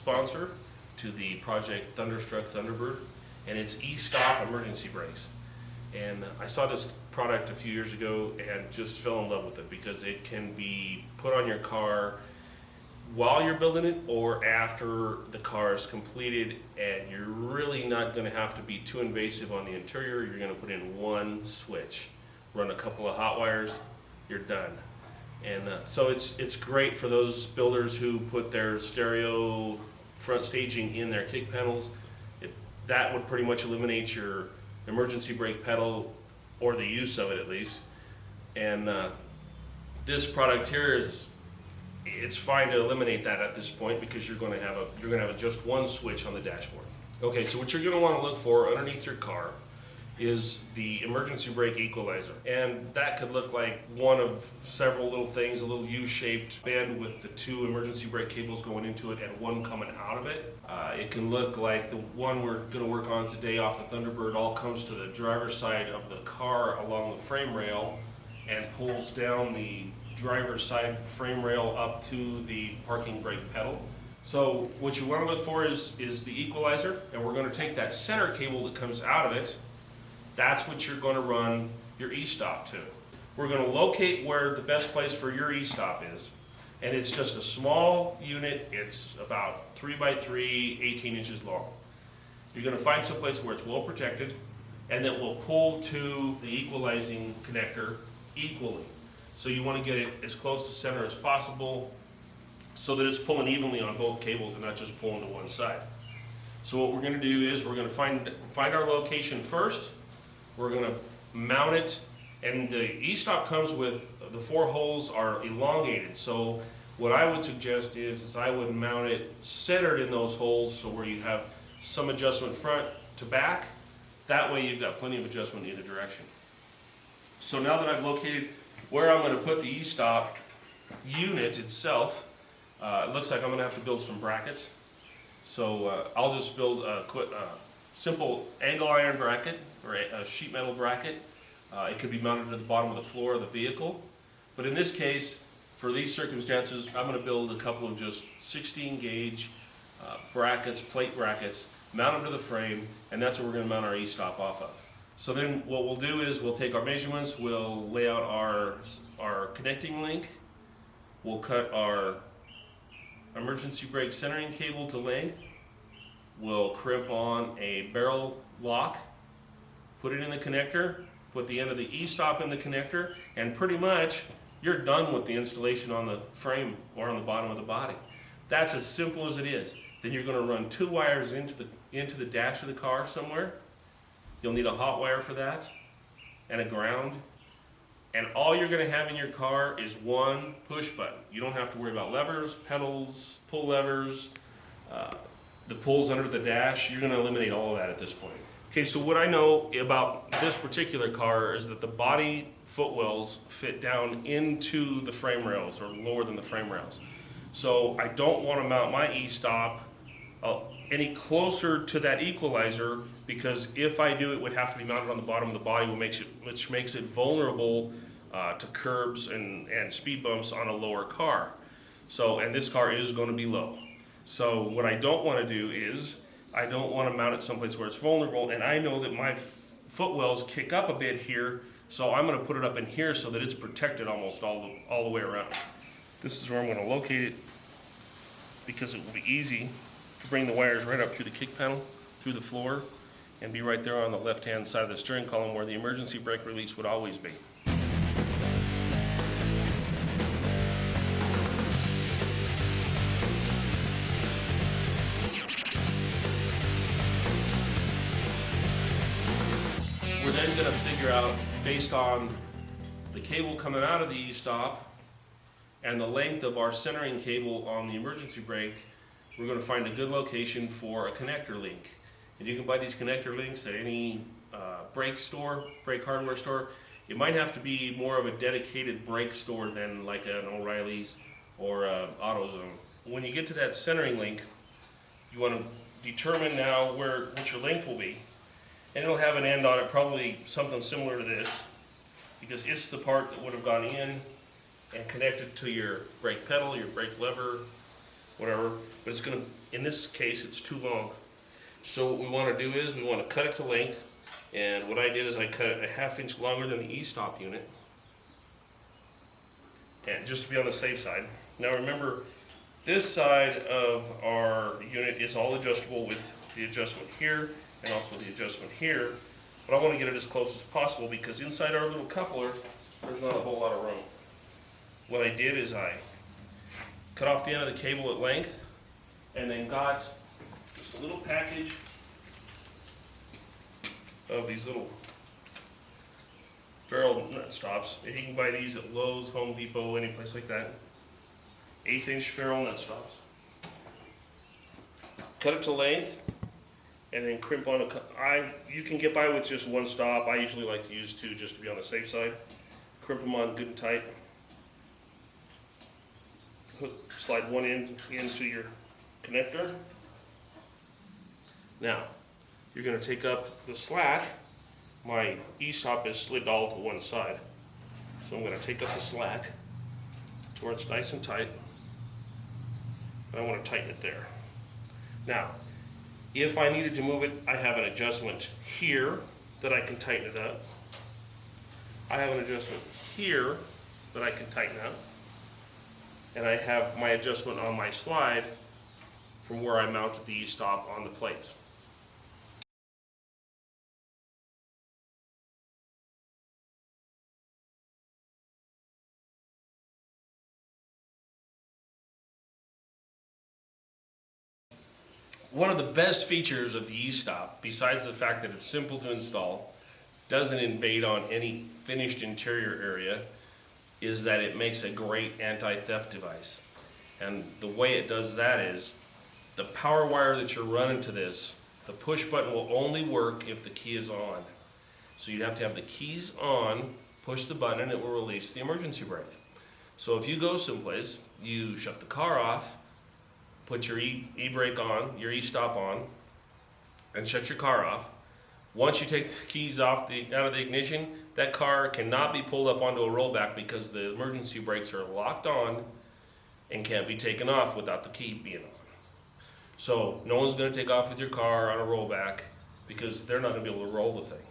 sponsor to the project Thunderstruck Thunderbird, and it's E-Stopp emergency brakes. And I saw this product a few years ago and just fell in love with it because it can be put on your car while you're building it or after the car is completed, and you're really not going to have to be too invasive on the interior. You're going to put in one switch, run a couple of hot wires, you're done. And so it's great for those builders who put their stereo front staging in their kick panels. That would pretty much eliminate your emergency brake pedal, or the use of it at least. And this product here it's fine to eliminate that at this point because you're going to have just one switch on the dashboard. Okay, so what you're going to want to look for underneath your car is the emergency brake equalizer, and that could look like one of several little things, a little U-shaped band with the two emergency brake cables going into it and one coming out of it. It can look like the one we're going to work on today off the Thunderbird all comes to the driver's side of the car along the frame rail and pulls down the driver's side frame rail up to the parking brake pedal. So what you want to look for is the equalizer, and we're going to take that center cable that comes out of it. That's what you're going to run your E-Stopp to. We're going to locate where the best place for your E-Stopp is, and it's just a small unit. It's about 3 by 3, 18 inches long. You're going to find some place where it's well protected and that will pull to the equalizing connector equally. So you want to get it as close to center as possible so that it's pulling evenly on both cables and not just pulling to one side. So what we're going to do is we're going to find our location first. We're going to mount it, and the E-Stopp comes with the 4 holes are elongated. So what I would suggest is I would mount it centered in those holes, so where you have some adjustment front to back. That way you've got plenty of adjustment in either direction. So now that I've located where I'm going to put the E-Stopp unit itself, it looks like I'm going to have to build some brackets. So I'll just build a simple angle iron bracket or a sheet metal bracket. It could be mounted at the bottom of the floor of the vehicle. But in this case, for these circumstances, I'm going to build a couple of just 16 gauge brackets, plate brackets, mount them to the frame, and that's what we're going to mount our E-Stopp off of. So then what we'll do is we'll take our measurements, we'll lay out our connecting link, we'll cut our emergency brake centering cable to length, we'll crimp on a barrel lock, put it in the connector, put the end of the E-Stopp in the connector, and pretty much you're done with the installation on the frame or on the bottom of the body. That's as simple as it is. Then you're going to run 2 wires into the dash of the car somewhere. You'll need a hot wire for that and a ground. And all you're going to have in your car is one push button. You don't have to worry about levers, pedals, pull levers, the pulls under the dash. You're going to eliminate all of that at this point. Okay, so what I know about this particular car is that the body footwells fit down into the frame rails or lower than the frame rails. So I don't want to mount my E-Stopp any closer to that equalizer, because if I do, it would have to be mounted on the bottom of the body, which makes it vulnerable to curbs and speed bumps on a lower car. So, and this car is going to be low. So what I don't want to do is I don't want to mount it someplace where it's vulnerable, and I know that my footwells kick up a bit here, so I'm going to put it up in here so that it's protected almost all the way around. This is where I'm going to locate it, because it will be easy to bring the wires right up through the kick panel, through the floor, and be right there on the left-hand side of the steering column where the emergency brake release would always be. We're then going to figure out, based on the cable coming out of the E-Stopp and the length of our centering cable on the emergency brake, we're going to find a good location for a connector link. And you can buy these connector links at any brake hardware store. It might have to be more of a dedicated brake store than like an O'Reilly's or AutoZone. When you get to that centering link, you want to determine now what your length will be. And it'll have an end on it, probably something similar to this, because it's the part that would have gone in and connected to your brake pedal, your brake lever, whatever. But it's going to in this case, it's too long. So what we want to do is we want to cut it to length. And what I did is I cut it a 1/2 inch longer than the E-Stopp unit. And just to be on the safe side. Now remember, this side of our unit is all adjustable with the adjustment here and also the adjustment here. But I want to get it as close as possible because inside our little coupler, there's not a whole lot of room. What I did is I cut off the end of the cable at length and then got just a little package of these little ferrule nut stops. You can buy these at Lowe's, Home Depot, any place like that. 1/8 inch ferrule nut stops. Cut it to length and then crimp on you can get by with just one stop. I usually like to use 2 just to be on the safe side. Crimp them on good and tight. Slide one end into your connector. Now, you're going to take up the slack. My E-Stopp is slid all to one side. So I'm going to take up the slack to where it's nice and tight. And I want to tighten it there. Now, if I needed to move it, I have an adjustment here that I can tighten it up. I have an adjustment here that I can tighten up. And I have my adjustment on my slide from where I mounted the E-Stopp on the plates. One of the best features of the E-Stopp, besides the fact that it's simple to install, doesn't invade on any finished interior area, is that it makes a great anti-theft device. And the way it does that is, the power wire that you're running to this, the push button will only work if the key is on. So you'd have to have the keys on, push the button, and it will release the emergency brake. So if you go someplace, you shut the car off, put your e-brake on, your E-Stopp on, and shut your car off. Once you take the keys out of the ignition, that car cannot be pulled up onto a rollback because the emergency brakes are locked on and can't be taken off without the key being on. So no one's going to take off with your car on a rollback because they're not going to be able to roll the thing.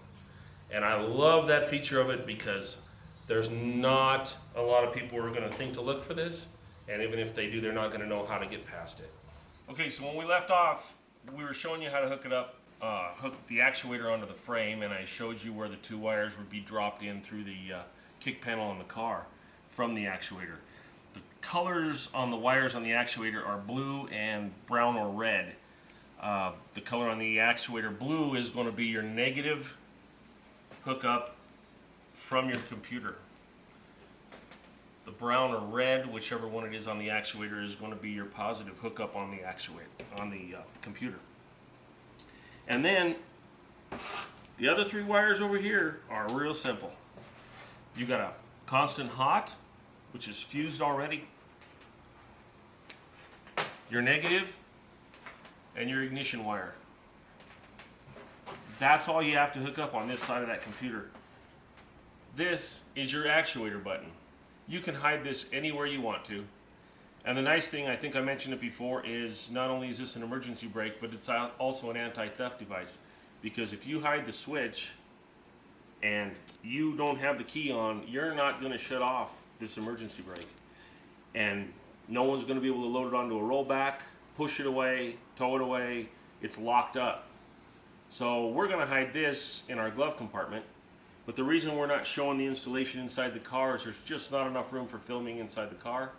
And I love that feature of it because there's not a lot of people who are going to think to look for this. And even if they do, they're not going to know how to get past it. Okay, so when we left off, we were showing you how to hook it up, hook the actuator onto the frame, and I showed you where the 2 wires would be dropped in through the kick panel on the car from the actuator. The colors on the wires on the actuator are blue and brown or red. The color on the actuator blue is going to be your negative hookup from your computer. The brown or red, whichever one it is on the actuator, is going to be your positive hookup on the actuator, on the computer. And then the other 3 wires over here are real simple. You got a constant hot, which is fused already, your negative, and your ignition wire. That's all you have to hook up on this side of that computer. This is your actuator button. You can hide this anywhere you want to. And the nice thing, I think I mentioned it before, is not only is this an emergency brake, but it's also an anti-theft device. Because if you hide the switch and you don't have the key on, you're not going to shut off this emergency brake. And no one's going to be able to load it onto a rollback, push it away, tow it away. It's locked up. So we're going to hide this in our glove compartment. But the reason we're not showing the installation inside the car is there's just not enough room for filming inside the car.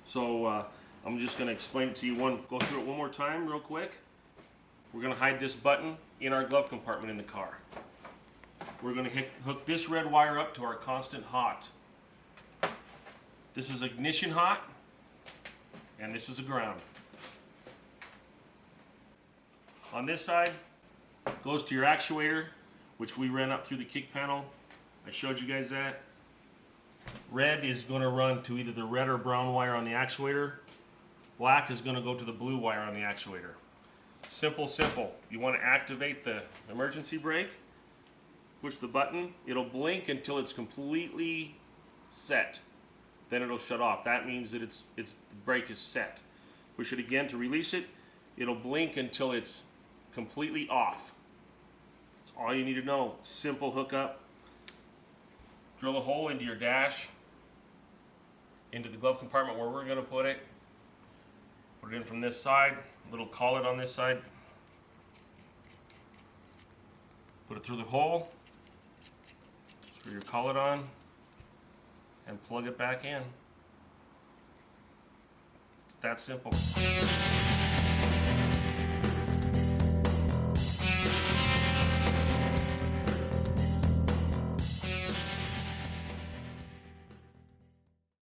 So I'm just going to explain it to you, go through it one more time real quick. We're going to hide this button in our glove compartment in the car. We're going to hook this red wire up to our constant hot. This is ignition hot, and this is a ground. On this side goes to your actuator, which we ran up through the kick panel. I showed you guys that. Red is going to run to either the red or brown wire on the actuator. Black is going to go to the blue wire on the actuator. Simple, simple. You want to activate the emergency brake, push the button, it'll blink until it's completely set. Then it'll shut off. That means that the brake is set. Push it again to release it. It'll blink until it's completely off. That's all you need to know. Simple hookup. Drill a hole into your dash, into the glove compartment where we're going to put it. Put it in from this side, little collet on this side. Put it through the hole, screw your collet on, and plug it back in. It's that simple.